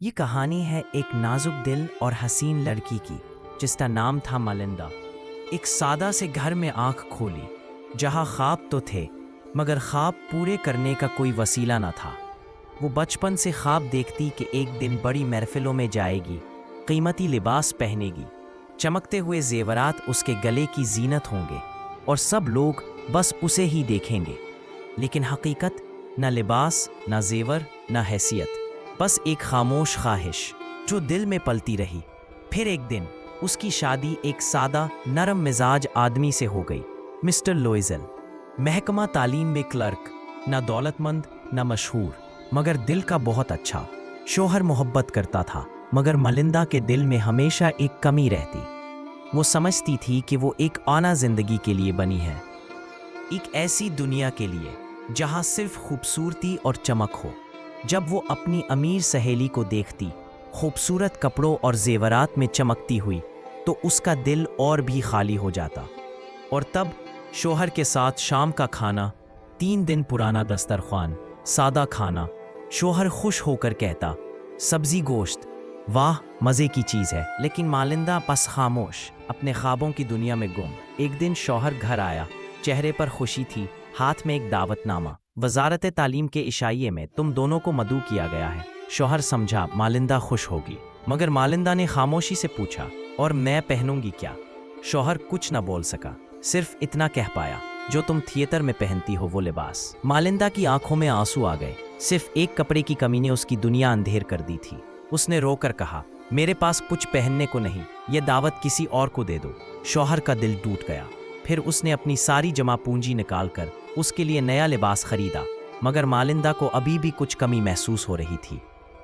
یہ کہانی ہے ایک نازک دل اور حسین لڑکی کی جس کا نام تھا مالندا۔ ایک سادہ سے گھر میں آنکھ کھولی جہاں خواب تو تھے مگر خواب پورے کرنے کا کوئی وسیلہ نہ تھا۔ وہ بچپن سے خواب دیکھتی کہ ایک دن بڑی محفلوں میں جائے گی، قیمتی لباس پہنے گی، چمکتے ہوئے زیورات اس کے گلے کی زینت ہوں گے اور سب لوگ بس اسے ہی دیکھیں گے۔ لیکن حقیقت نہ لباس، نہ زیور، نہ حیثیت، بس ایک خاموش خواہش جو دل میں پلتی رہی۔ پھر ایک دن اس کی شادی ایک سادہ نرم مزاج آدمی سے ہو گئی، مسٹر لوئزل، محکمہ تعلیم میں کلرک، نہ دولت مند نہ مشہور مگر دل کا بہت اچھا۔ شوہر محبت کرتا تھا مگر مالندا کے دل میں ہمیشہ ایک کمی رہتی۔ وہ سمجھتی تھی کہ وہ ایک اعلیٰ زندگی کے لیے بنی ہے، ایک ایسی دنیا کے لیے جہاں صرف خوبصورتی اور چمک ہو۔ جب وہ اپنی امیر سہیلی کو دیکھتی خوبصورت کپڑوں اور زیورات میں چمکتی ہوئی تو اس کا دل اور بھی خالی ہو جاتا۔ اور تب شوہر کے ساتھ شام کا کھانا، 3 دن پرانا دسترخوان، سادہ کھانا، شوہر خوش ہو کر کہتا، سبزی گوشت، واہ مزے کی چیز ہے، لیکن مالندا بس خاموش، اپنے خوابوں کی دنیا میں گم۔ ایک دن شوہر گھر آیا، چہرے پر خوشی تھی، ہاتھ میں ایک دعوت نامہ، وزارت تعلیم کے عشائیے میں تم دونوں کو مدعو کیا گیا ہے۔ شوہر سمجھا مالندا خوش ہوگی، مگر مالندا نے خاموشی سے پوچھا، اور میں پہنوں گی کیا؟ شوہر کچھ نہ بول سکا، صرف اتنا کہہ پایا، جو تم تھیٹر میں پہنتی ہو وہ لباس۔ مالندا کی آنکھوں میں آنسو آ گئے، صرف ایک کپڑے کی کمی نے اس کی دنیا اندھیر کر دی تھی۔ اس نے رو کر کہا، میرے پاس کچھ پہننے کو نہیں، یہ دعوت کسی اور کو دے دو۔ شوہر کا دل ٹوٹ گیا۔ پھر اس نے اپنی ساری جمع پونجی نکال کر اس کے لیے نیا لباس خریدا، مگر مالندا کو ابھی بھی کچھ کمی محسوس ہو رہی تھی۔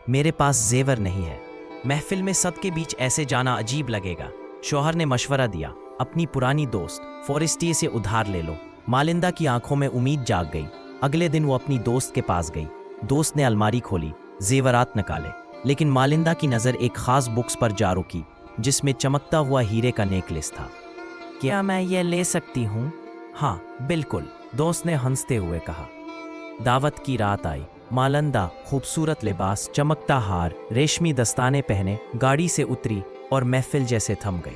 میرے پاس زیور نہیں ہے، محفل میں سب کے بیچ ایسے جانا عجیب لگے گا۔ شوہر نے مشورہ دیا، اپنی پرانی دوست فورسٹیے سے ادھار لے لو۔ مالندا کی آنکھوں میں امید جاگ گئی۔ اگلے دن وہ اپنی دوست کے پاس گئی۔ دوست نے الماری کھولی، زیورات نکالے، لیکن مالندا کی نظر ایک خاص بکس پر جا رکی جس میں چمکتا ہوا ہیرے کا نیکلس تھا۔ کیا میں یہ لے سکتی ہوں؟ ہاں بالکل، دوست نے ہنستے ہوئے کہا۔ دعوت کی رات آئی۔ مالندا خوبصورت لباس، چمکتا ہار، ریشمی دستانے پہنے گاڑی سے اتری اور محفل جیسے تھم گئی۔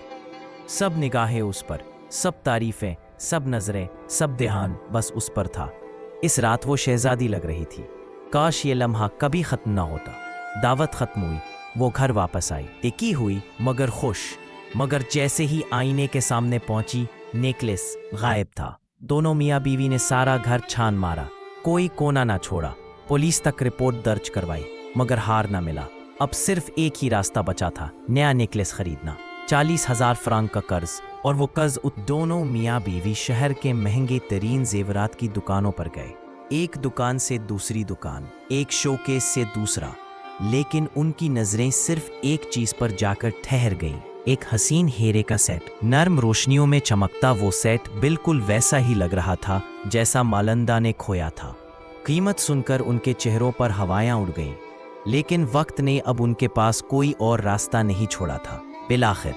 سب نگاہیں اس پر، سب تعریفیں، سب نظریں، سب دھیان بس اس پر تھا۔ اس رات وہ شہزادی لگ رہی تھی۔ کاش یہ لمحہ کبھی ختم نہ ہوتا۔ دعوت ختم ہوئی، وہ گھر واپس آئی، ٹکی ہوئی مگر خوش۔ مگر جیسے ہی آئینے کے سامنے پہنچی، نیکلس غائب تھا۔ دونوں میاں بیوی نے سارا گھر چھان مارا، کوئی کونا نہ چھوڑا۔ پولیس تک رپورٹ درج کروائی مگر ہار نہ ملا۔ اب صرف ایک ہی راستہ بچا تھا، نیا نیکلس خریدنا۔ 40,000 فرانک کا قرض، اور وہ قرض دونوں میاں بیوی شہر کے مہنگے ترین زیورات کی دکانوں پر گئے، ایک دکان سے دوسری دکان، ایک شوکیس سے دوسرا، لیکن ان کی نظریں صرف ایک چیز پر جا کر ٹھہر گئیں، ایک حسین ہیرے کا سیٹ۔ نرم روشنیوں میں چمکتا وہ سیٹ بالکل ویسا ہی لگ رہا تھا جیسا مالندا نے کھویا تھا۔ قیمت سن کر ان کے چہروں پر ہوائیاں اڑ گئیں، لیکن وقت نے اب ان کے پاس کوئی اور راستہ نہیں چھوڑا تھا۔ بالآخر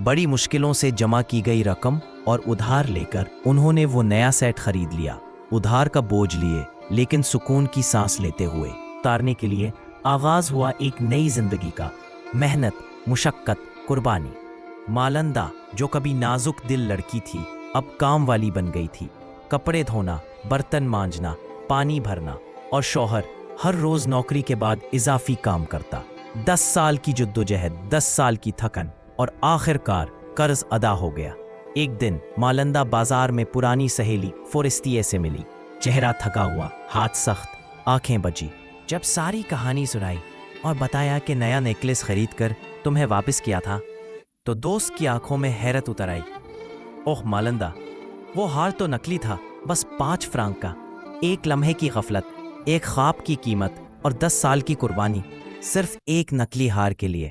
بڑی مشکلوں سے جمع کی گئی رقم اور ادھار لے کر انہوں نے وہ نیا سیٹ خرید لیا، ادھار کا بوجھ لیے لیکن سکون کی سانس لیتے ہوئے۔ اتارنے کے لیے آغاز ہوا ایک نئی زندگی کا، محنت، مشقت، قربانی۔ مالندا جو کبھی نازک دل لڑکی تھی اب کام والی بن گئی تھی، کپڑے دھونا، برتن مانجنا، پانی بھرنا، اور شوہر ہر روز نوکری کے بعد اضافی کام کرتا۔ 10 سال کی جدوجہد، 10 سال کی تھکن، اور آخر کار قرض ادا ہو گیا۔ ایک دن مالندا بازار میں پرانی سہیلی فورسٹیے سے ملی، چہرہ تھکا ہوا، ہاتھ سخت، آنکھیں بجی۔ جب ساری کہانی سنائی اور بتایا کہ نیا نیکلس خرید کر تمہیں واپس کیا تھا تو دوست کی آنکھوں میں حیرت اتر آئی۔ اوہ مالندا، وہ ہار تو نکلی تھا، بس 5 فرانک کا، ایک لمحے کی غفلت، ایک خواب کی قیمت اور 10 سال کی قربانی، صرف ایک نکلی ہار کے لیے۔